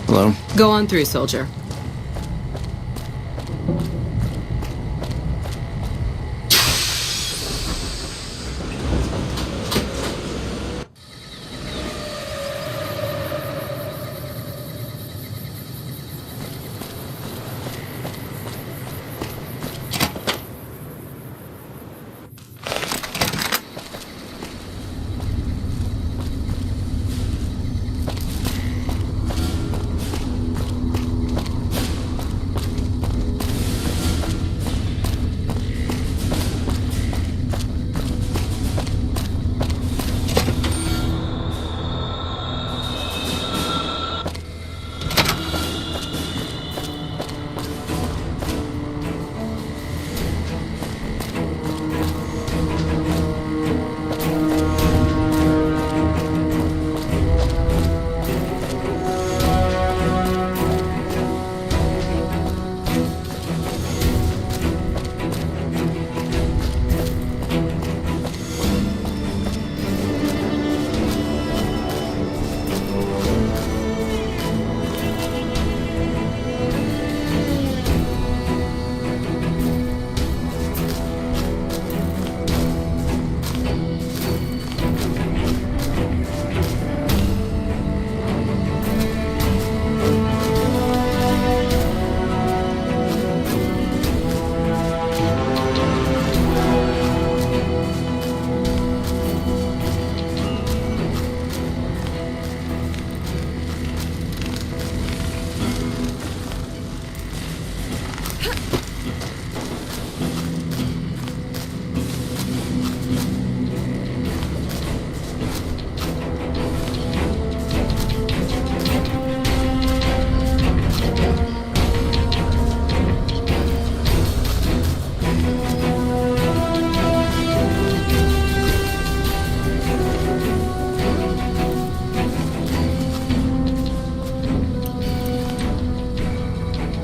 Hello? Go on through, soldier.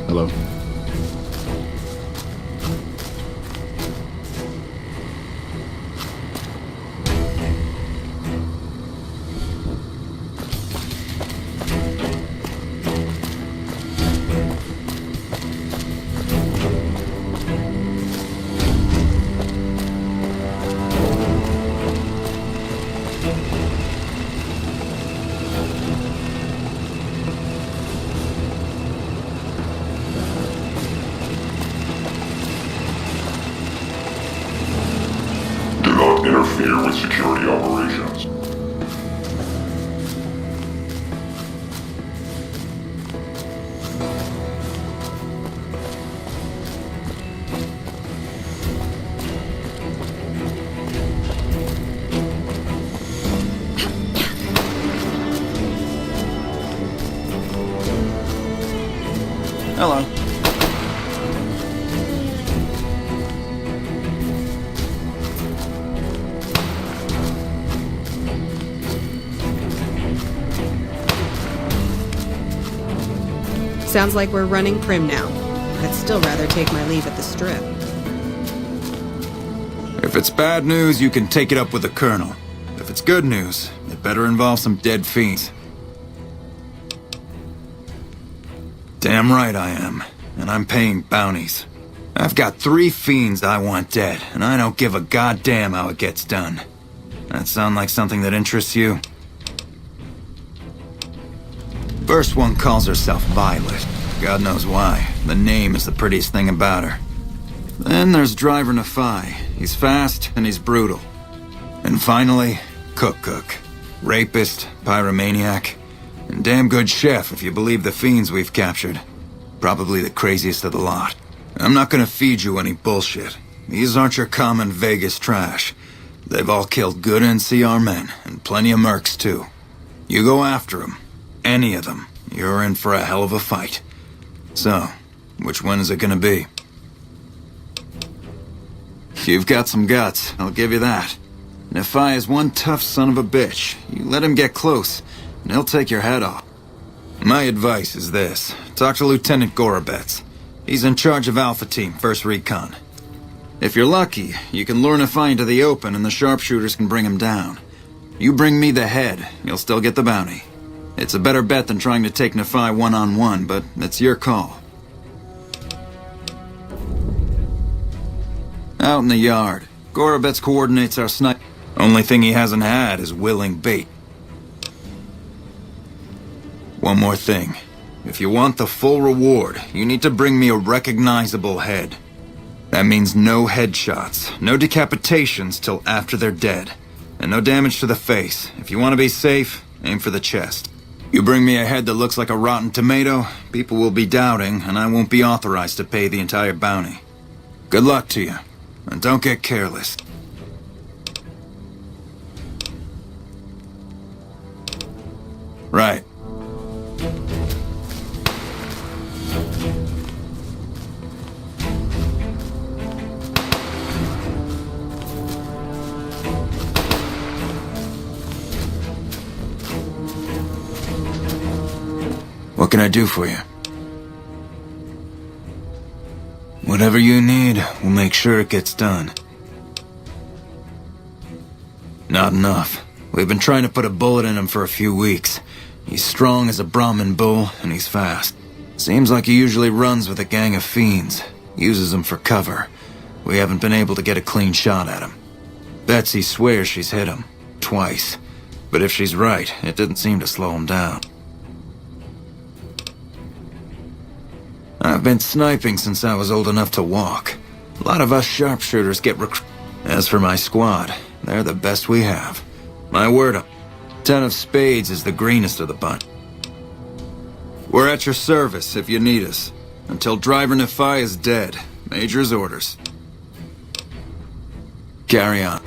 Hello? Interfere with security operations. Hello. Sounds like we're running prim now. I'd still rather take my leave at the Strip. If it's bad news, you can take it up with the Colonel. If it's good news, it better involve some dead fiends. Damn right I am, and I'm paying bounties. I've got 3 fiends I want dead, and I don't give a goddamn how it gets done. That sound like something that interests you? First one calls herself Violet. God knows why. The name is the prettiest thing about her. Then there's Driver Nephi. He's fast and he's brutal. And finally, Cook. Rapist, pyromaniac, and damn good chef if you believe the fiends we've captured. Probably the craziest of the lot. I'm not gonna feed you any bullshit. These aren't your common Vegas trash. They've all killed good NCR men, and plenty of mercs too. You go after them. Any of them, you're in for a hell of a fight. So, which one is it gonna be? You've got some guts, I'll give you that. Nephi is one tough son of a bitch. You let him get close, and he'll take your head off. My advice is this. Talk to Lieutenant Gorobets. He's in charge of Alpha Team, 1st Recon. If you're lucky, you can lure Nephi into the open and the sharpshooters can bring him down. You bring me the head, you'll still get the bounty. It's a better bet than trying to take Nafai one-on-one, but it's your call. Out in the yard. Gorobet's coordinates our snipe. Only thing he hasn't had is willing bait. One more thing. If you want the full reward, you need to bring me a recognizable head. That means no headshots, no decapitations till after they're dead, and no damage to the face. If you want to be safe, aim for the chest. You bring me a head that looks like a rotten tomato, people will be doubting, and I won't be authorized to pay the entire bounty. Good luck to you, and don't get careless. Right. What can I do for you? Whatever you need, we'll make sure it gets done. Not enough. We've been trying to put a bullet in him for a few weeks. He's strong as a Brahmin bull, and he's fast. Seems like he usually runs with a gang of fiends. Uses them for cover. We haven't been able to get a clean shot at him. Betsy swears she's hit him. Twice. But if she's right, it didn't seem to slow him down. I've been sniping since I was old enough to walk. A lot of us sharpshooters get As for my squad, they're the best we have. My word up. 10 of spades is the greenest of the bunch. We're at your service if you need us. Until Driver Nafai is dead. Major's orders. Carry on.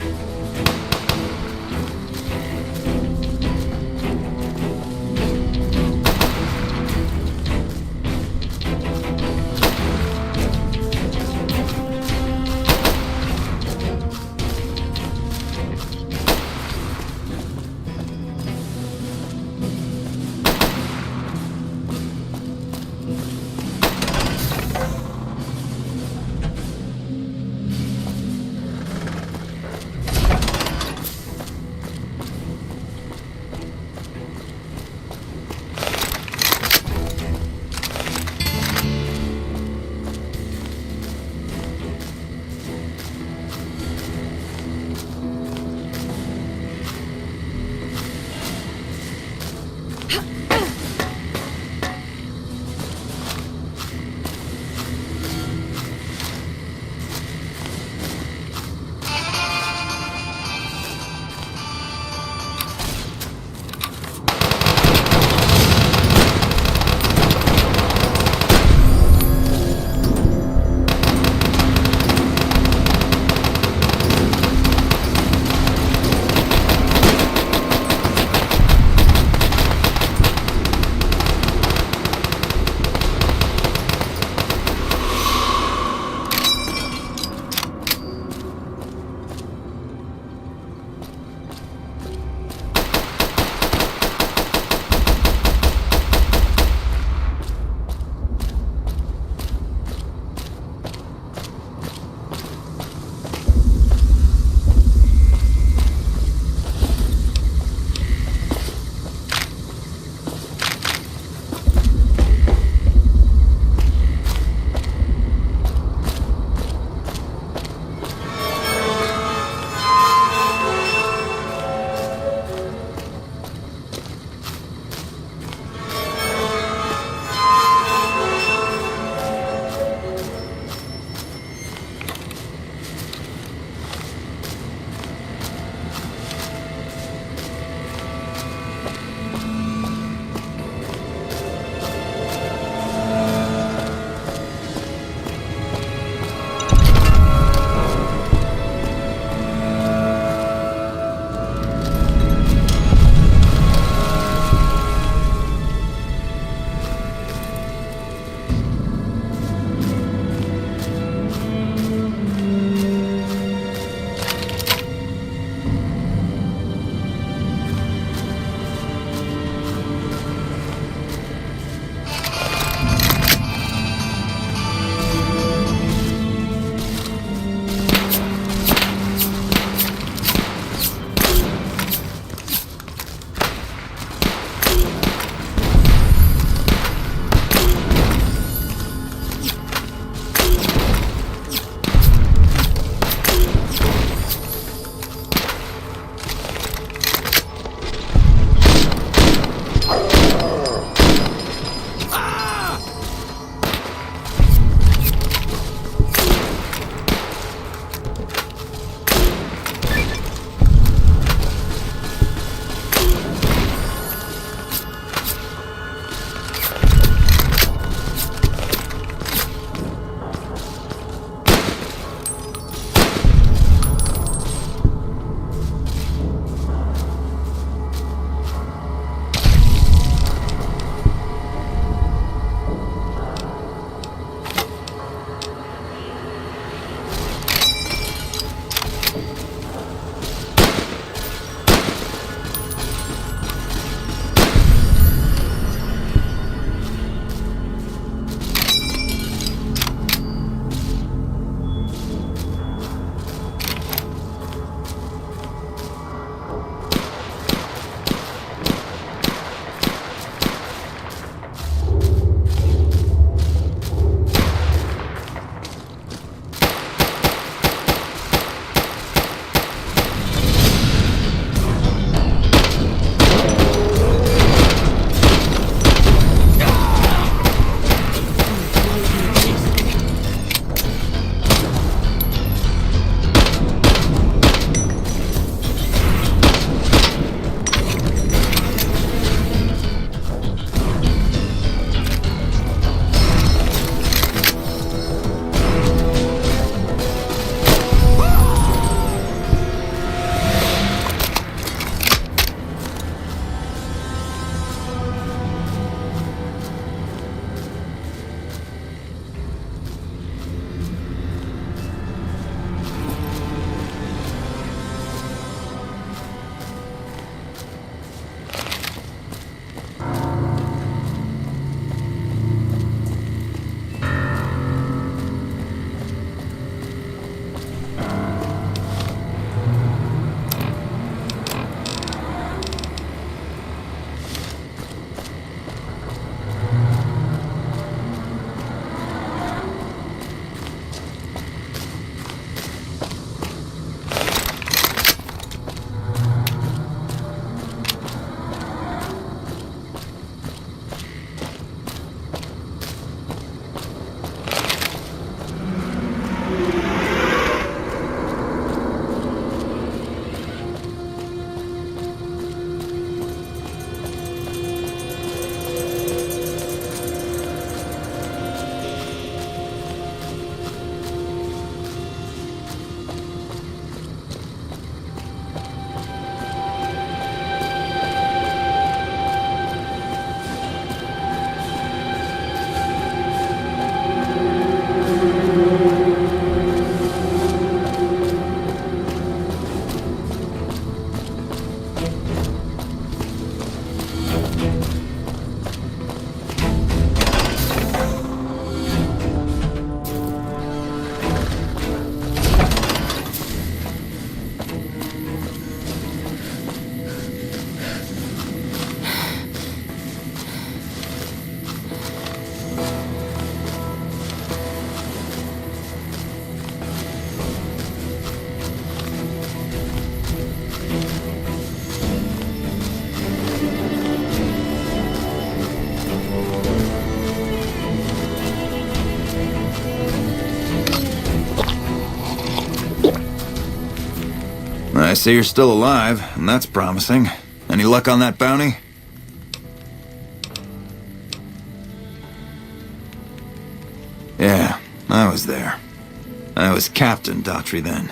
I see you're still alive, and that's promising. Any luck on that bounty? Yeah, I was there. I was Captain Daughtry then.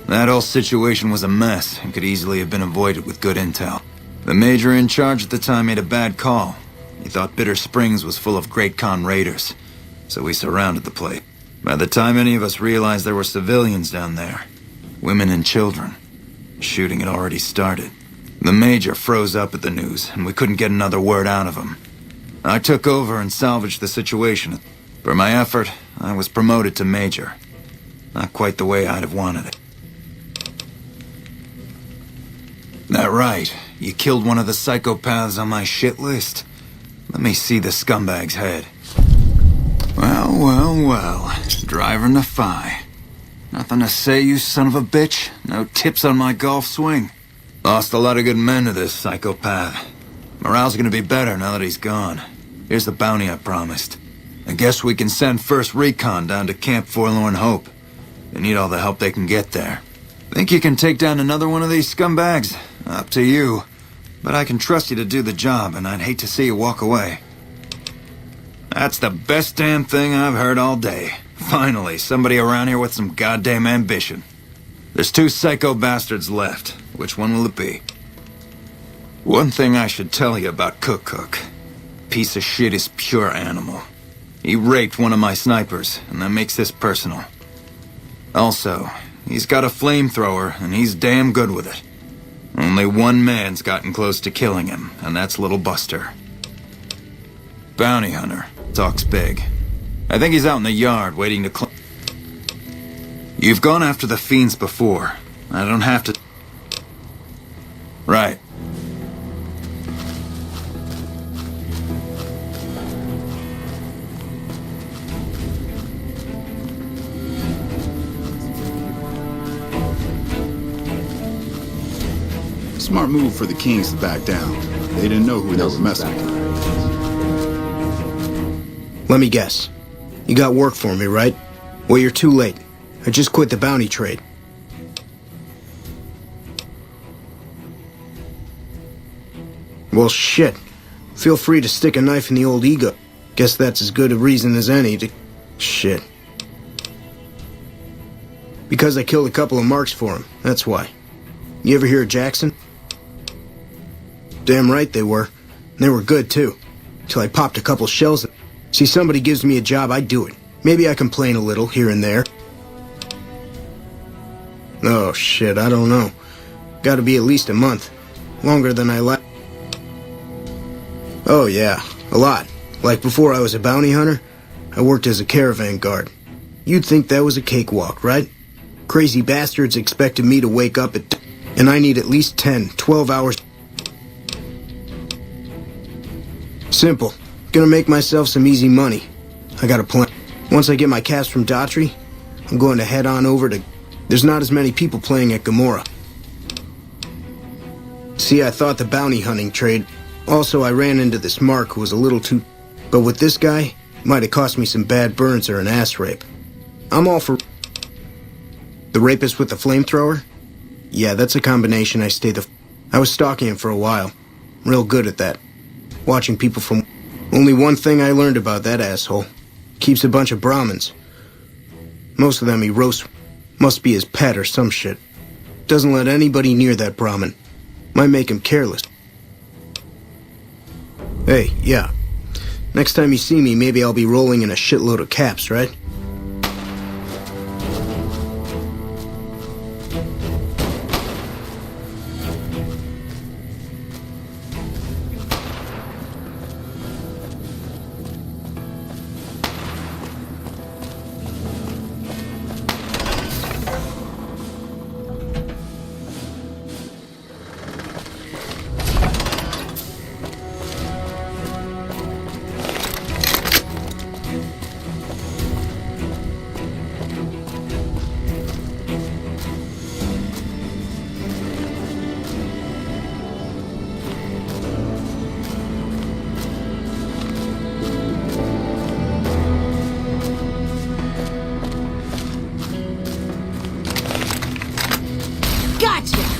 That whole situation was a mess and could easily have been avoided with good intel. The major in charge at the time made a bad call. He thought Bitter Springs was full of Great Khan raiders, so we surrounded the place. By the time any of us realized there were civilians down there, women and children, shooting had already started. The major froze up at the news, and we couldn't get another word out of him. I took over and salvaged the situation. For my effort, I was promoted to major. Not quite the way I'd have wanted it. That right, you killed one of the psychopaths on my shit list? Let me see the scumbag's head. Well, driver Nafai. Nothing to say, you son of a bitch? No tips on my golf swing? Lost a lot of good men to this psychopath. Morale's gonna be better now that he's gone. Here's the bounty I promised. I guess we can send first recon down to Camp Forlorn Hope. They need all the help they can get there. Think you can take down another one of these scumbags? Up to you. But I can trust you to do the job, and I'd hate to see you walk away. That's the best damn thing I've heard all day. Finally, somebody around here with some goddamn ambition. There's 2 psycho bastards left. Which one will it be? One thing I should tell you about Cook. Piece of shit is pure animal. He raped one of my snipers, and that makes this personal. Also, he's got a flamethrower, and he's damn good with it. Only one man's gotten close to killing him, and that's Little Buster. Bounty hunter. Talks big. I think he's out in the yard waiting to You've gone after the fiends before. I don't have to... Right. Smart move for the Kings to back down. They didn't know who they were messing with. Let me guess. You got work for me, right? Well, you're too late. I just quit the bounty trade. Well, shit. Feel free to stick a knife in the old ego. Guess that's as good a reason as any to... Shit. Because I killed a couple of marks for him, that's why. You ever hear of Jackson? Damn right they were. And they were good, too. Till I popped a couple shells. See, somebody gives me a job, I do it. Maybe I complain a little here and there. Oh, shit, I don't know. Gotta be at least a month. Longer than I like. Oh, yeah, a lot. Like before I was a bounty hunter, I worked as a caravan guard. You'd think that was a cakewalk, right? Crazy bastards expected me to wake up at... And I need at least 10, 12 hours. Simple. Gonna make myself some easy money. I got a plan. Once I get my cash from Daughtry, I'm going to head on over to... There's not as many people playing at Gomorrah. See, I thought the bounty hunting trade... Also, I ran into this Mark who was a little too... But with this guy, might have cost me some bad burns or an ass rape. I'm all for... The rapist with the flamethrower? Yeah, that's a combination I was stalking him for a while. Real good at that. Watching people from... Only one thing I learned about that asshole. Keeps a bunch of Brahmins. Most of them he roasts. Must be his pet or some shit. Doesn't let anybody near that Brahmin. Might make him careless. Hey, yeah. Next time you see me, maybe I'll be rolling in a shitload of caps, right? Gotcha!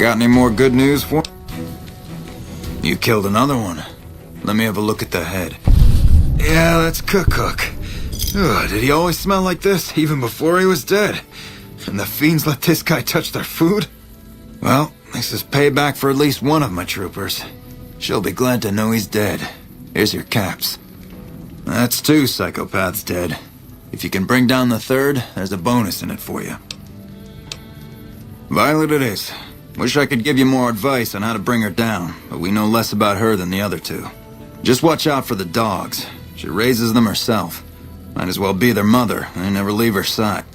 got any more good news for me? You killed another one. Let me have a look at the head. Yeah, that's Cook. Ugh, did he always smell like this, even before he was dead? And the fiends let this guy touch their food? Well, this is payback for at least one of my troopers. She'll be glad to know he's dead. Here's your caps. That's 2 psychopaths dead. If you can bring down the third, there's a bonus in it for you. Violet it is. Wish I could give you more advice on how to bring her down, but we know less about her than the other 2. Just watch out for the dogs. She raises them herself. Might as well be their mother. They never leave her side.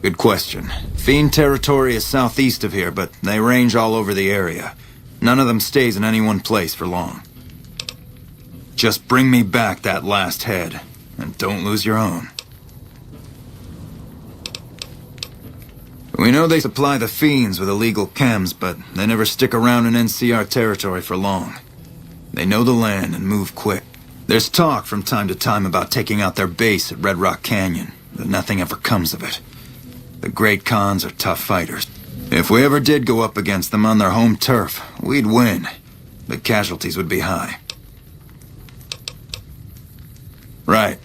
Good question. Fiend territory is southeast of here, but they range all over the area. None of them stays in any one place for long. Just bring me back that last head, and don't lose your own. We know they supply the fiends with illegal chems, but they never stick around in NCR territory for long. They know the land and move quick. There's talk from time to time about taking out their base at Red Rock Canyon, but nothing ever comes of it. The Great Khans are tough fighters. If we ever did go up against them on their home turf, we'd win. The casualties would be high. Right.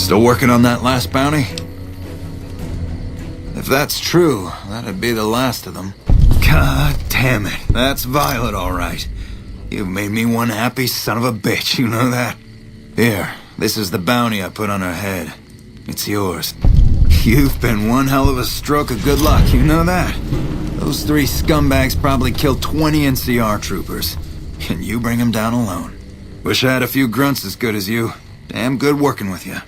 Still working on that last bounty? If that's true, that'd be the last of them. God damn it. That's Violet, all right. You've made me one happy son of a bitch, you know that? Here, this is the bounty I put on her head. It's yours. You've been one hell of a stroke of good luck, you know that? Those 3 scumbags probably killed 20 NCR troopers. And you bring them down alone. Wish I had a few grunts as good as you. Damn good working with you.